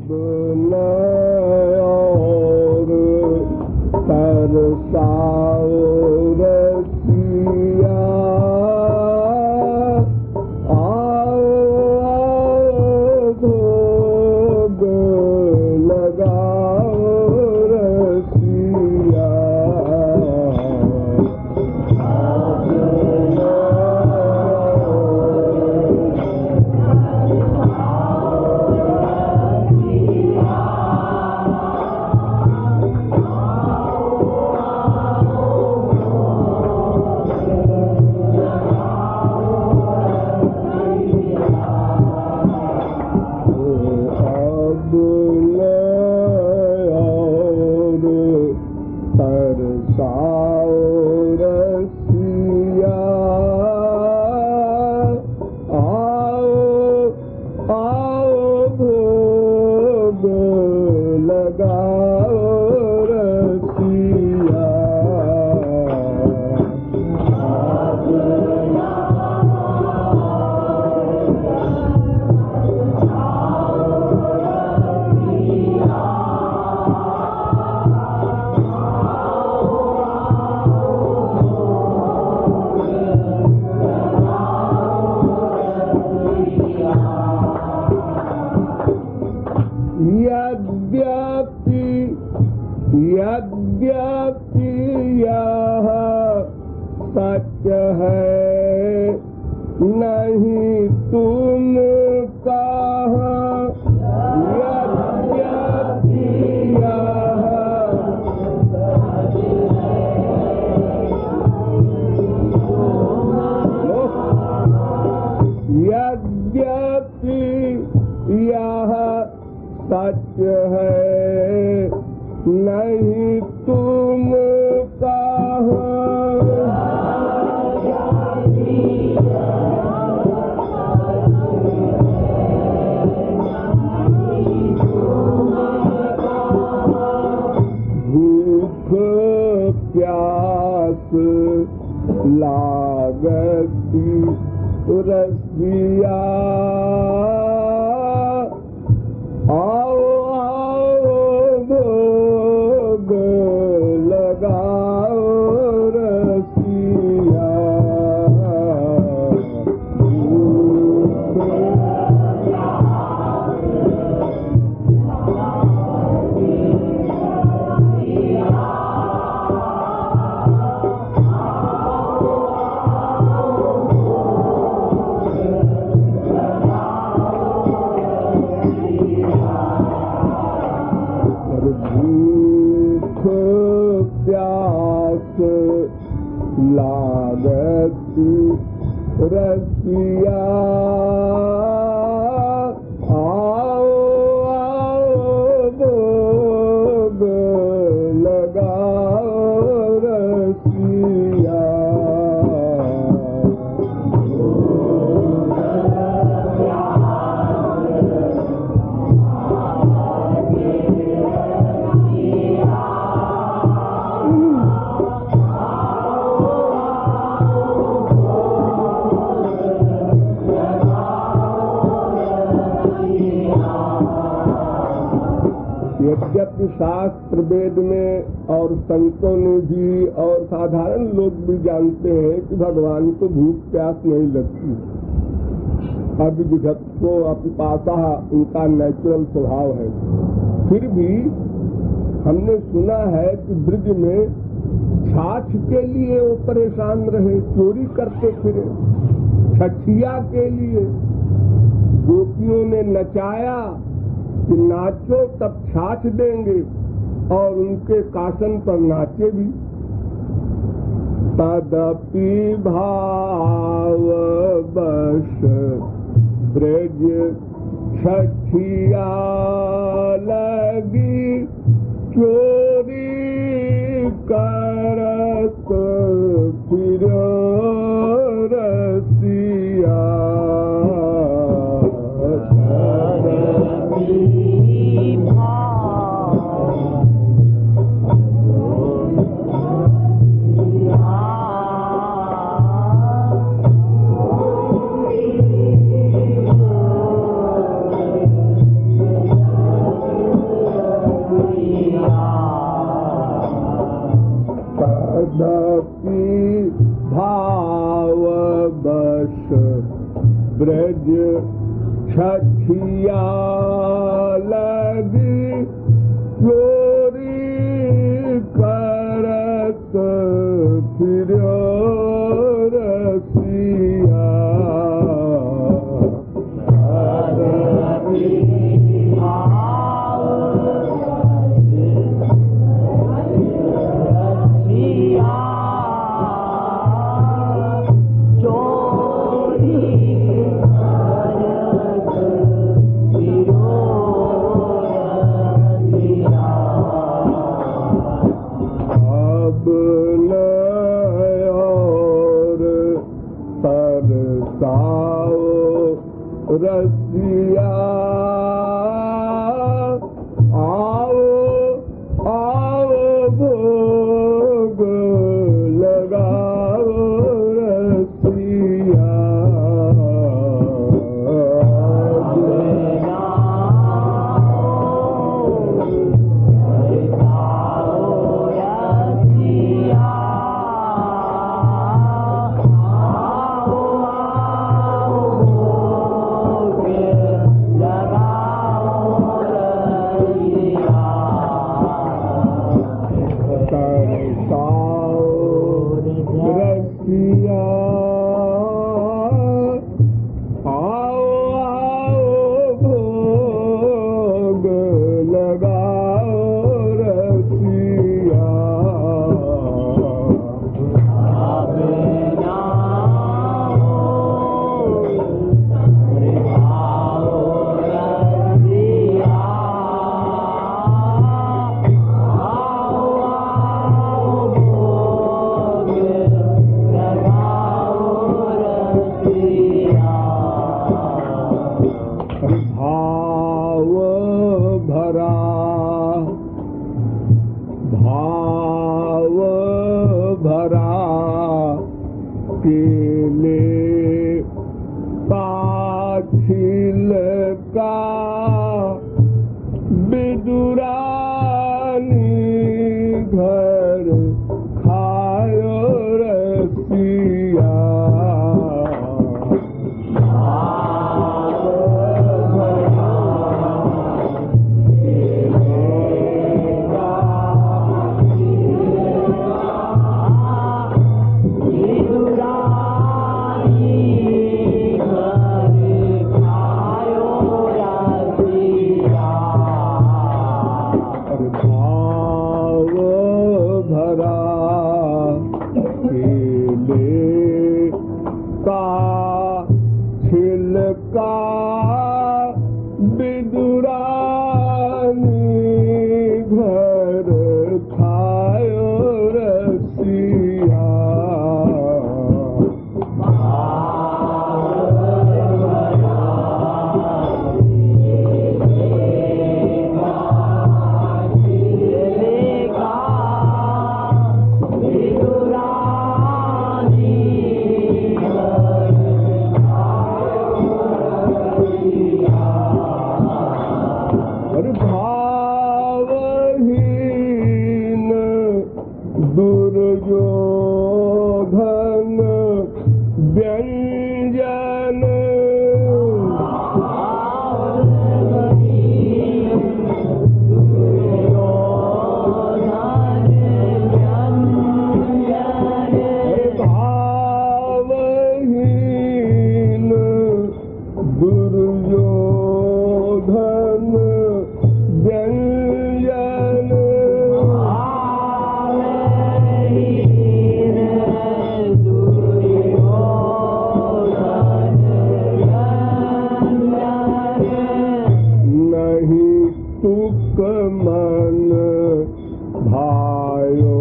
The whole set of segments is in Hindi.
न और तरसाओ रसिया, आओ भोग लगाओ रसिया। यद्यपि यह सच है नहीं तुम कहा, यद्यपि यह यद्यपि यह सच है नहीं तुम कहो, भूख प्यास लागती रसिया, आओ भोग लगाओ रसिया। प्यास लागती रसिया, आओ भोग लगाओ रसिया। यद्यपि शास्त्र वेद में और संतों ने भी और साधारण लोग भी जानते हैं कि भगवान को भूख प्यास नहीं लगती, अभिजगत्सो अपिपासा उनका नेचुरल स्वभाव है। फिर भी हमने सुना है कि ब्रज में छाछ के लिए वो परेशान रहे, चोरी करते फिरे, छठिया के लिए गोपियों ने नचाया कि नाचो तब छाछ देंगे, और उनके कासन पर नाचे भी। तदपि भाव बश ब्रज छठिया लगी, चोरी करत फिरो रसिया। छठिया लगी चोरी करत फिरो रसिया रसिया आओ आओ भोग लगाओ रसिया भाव भरा केले पाछिल का बिदुरानी घर खायो रसिया छिलका बिदुरानी घर खायो रसिया भावहीन दुर्योधन व्यंजन भावहीन दुर्योधन व्यंजन नहीं तुक मन भायो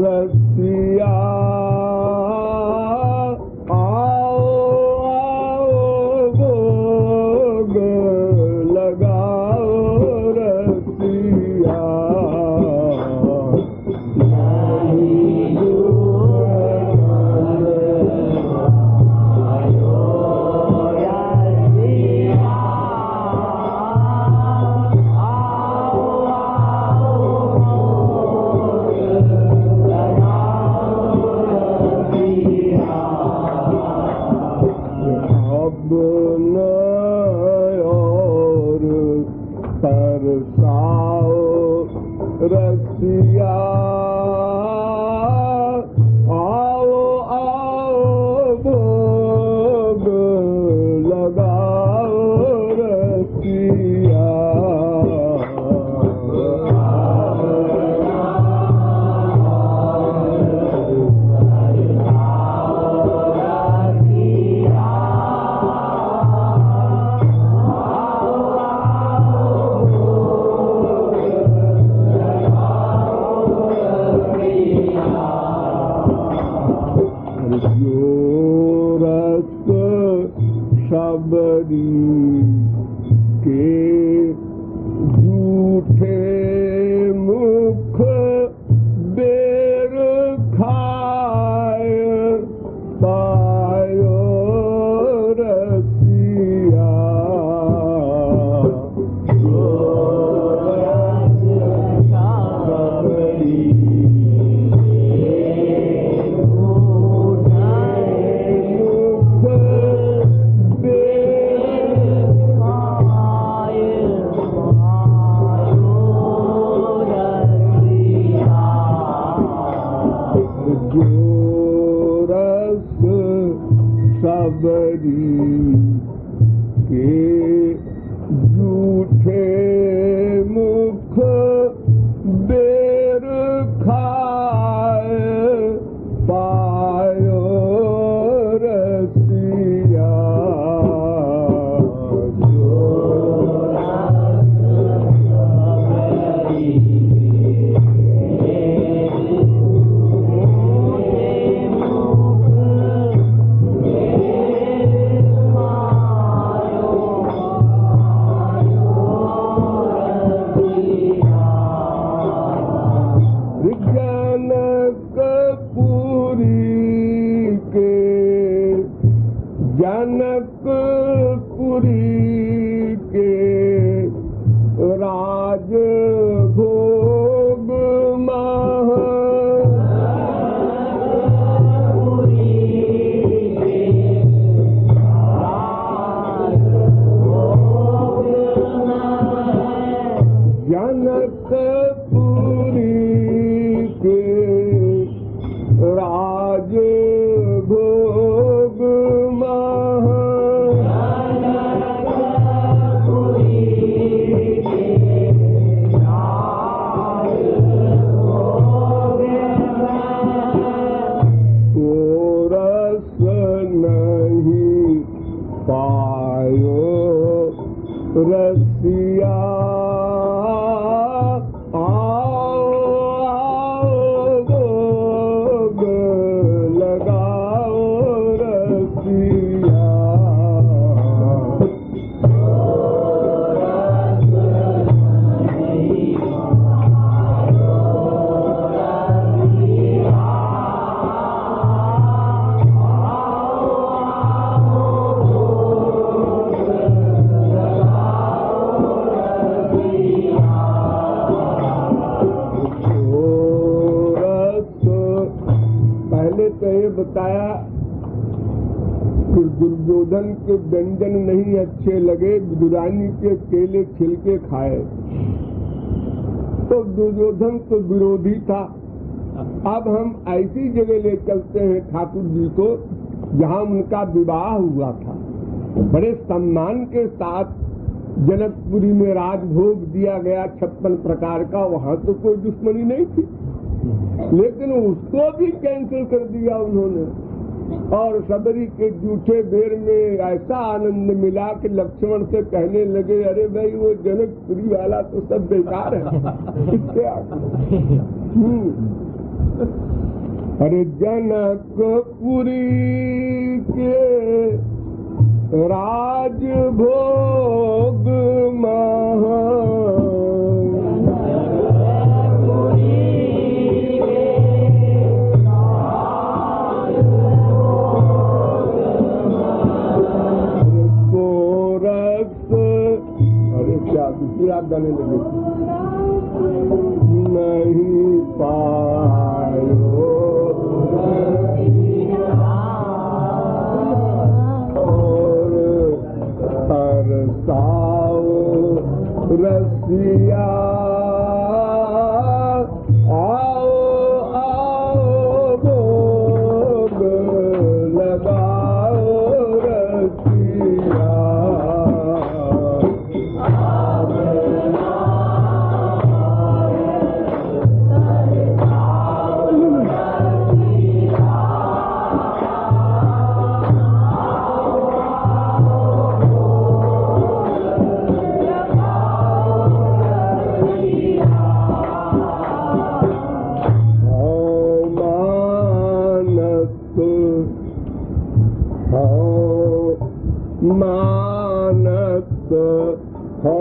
रसिया आओ आओ भोग लगाओ रसिया तरसाओ रसिया, आओ आओ भोग लगाओ रसिया। सबरी के झूठे मुख बेर खाए पायो रसिया। सबरी के झूठे मुख बेर खाए पायो रसिया। जनकपुरी के राज भोग मह, जनकपुरी के राज भोग मह, रस नहीं पायो रसिया। आओ आओ भोग लगाओ रसिया। तो ये बताया कि दुर्योधन के व्यंजन नहीं अच्छे लगे, विदुरानी के केले छिलके खाए, तो दुर्योधन तो विरोधी था। अब हम ऐसी जगह ले चलते हैं ठाकुर जी को जहाँ उनका विवाह हुआ था, बड़े सम्मान के साथ जनकपुरी में राजभोग दिया गया 56 प्रकार का। वहाँ तो कोई दुश्मनी नहीं थी, लेकिन उसको भी कैंसिल कर दिया उन्होंने। और सबरी के जूठे बेर में ऐसा आनंद मिला कि लक्ष्मण से कहने लगे, अरे भाई वो जनकपुरी वाला तो सब बेकार है, इसके अरे जनकपुरी के राजभोग महा, दूसरा गाने लगे नहीं पायो और तरसाओ रसिया आओ आओ भोग लगाओ रसिया। मानत हो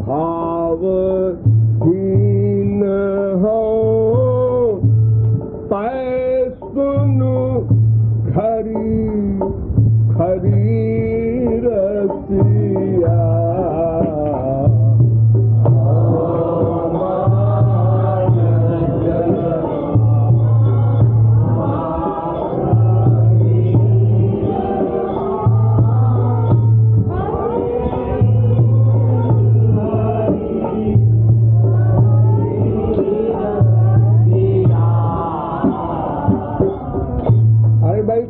भावहीन हो पैसुनु खरी खरी रसिया।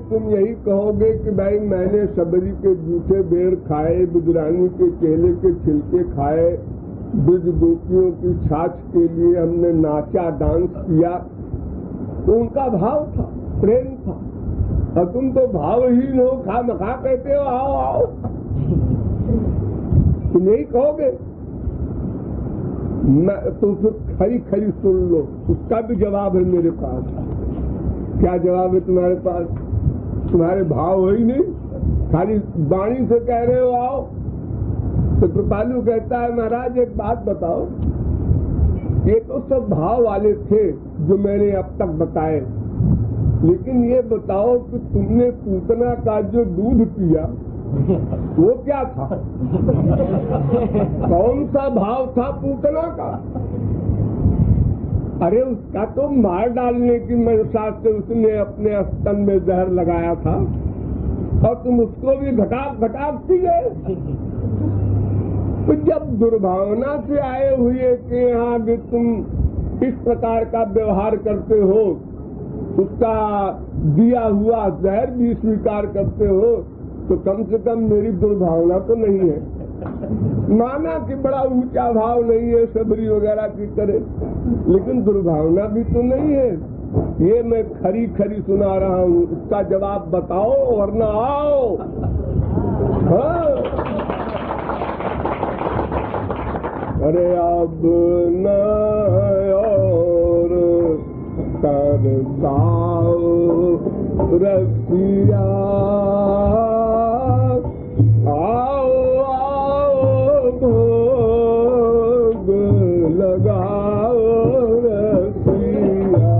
तुम यही कहोगे कि भाई मैंने सबरी के जूठे बेर खाए, बुजुरानी के केले के छिलके खाए, ब्रज गोपियों की छाछ के लिए हमने नाचा डांस किया, तो उनका भाव था, प्रेम था। और तुम तो भावहीन हो, खा मखा कहते हो आओ आओ। तुम यही कहोगे? तुम फिर खरी खरी सुन लो, उसका भी जवाब है मेरे पास। क्या जवाब है तुम्हारे पास? तुम्हारे भाव हो ही नहीं, खाली वाणी से कह रहे हो आओ। तो कृपालु कहता है महाराज एक बात बताओ, ये तो सब भाव वाले थे जो मैंने अब तक बताए, लेकिन ये बताओ कि तुमने पूतना का जो दूध पिया वो क्या था? कौन सा भाव था पूतना का? अरे उसका तो मार डालने की मनसा से उसने अपने स्तन में जहर लगाया था और तुम उसको भी घटाक घटाक पी गए। तो जब दुर्भावना से आए हुए कि यहाँ भी तुम इस प्रकार का व्यवहार करते हो, उसका दिया हुआ जहर भी स्वीकार करते हो, तो कम से कम मेरी दुर्भावना तो नहीं है। माना कि बड़ा ऊंचा भाव नहीं है सबरी वगैरह की तरह, लेकिन दुर्भावना भी तो नहीं है। ये मैं खरी खरी सुना रहा हूँ, इसका जवाब बताओ वरना आओ। हाँ? अरे अब न और तरसाओ रसिया आओ भोग लगाओ रसिया।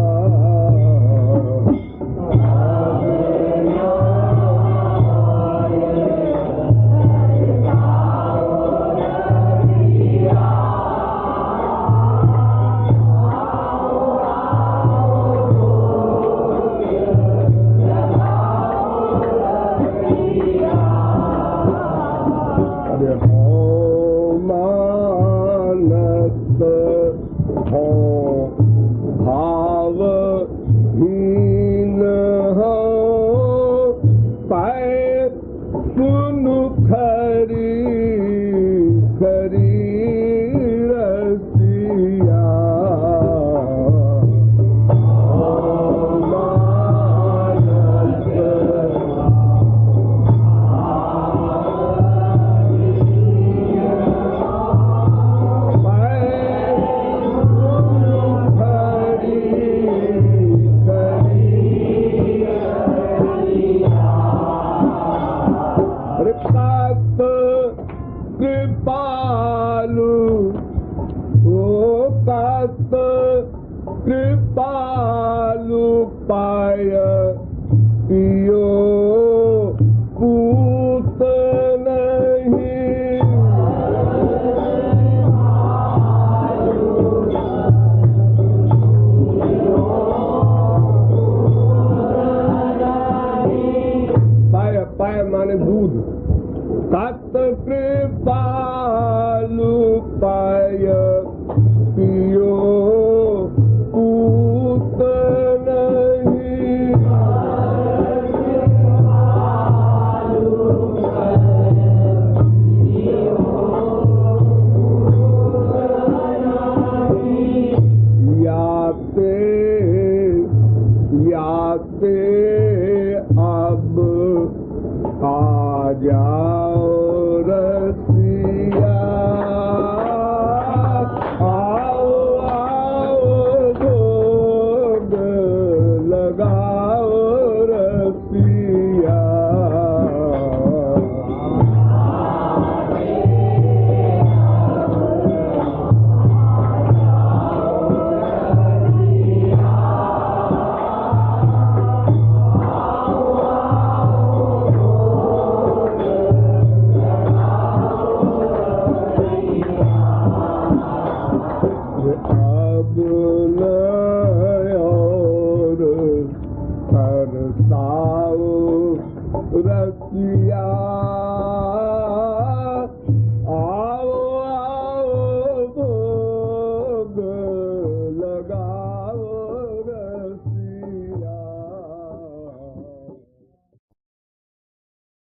कृपालु पाय पियो पूत नहीं। पाय पाय माने दूध। तत् कृपालु किया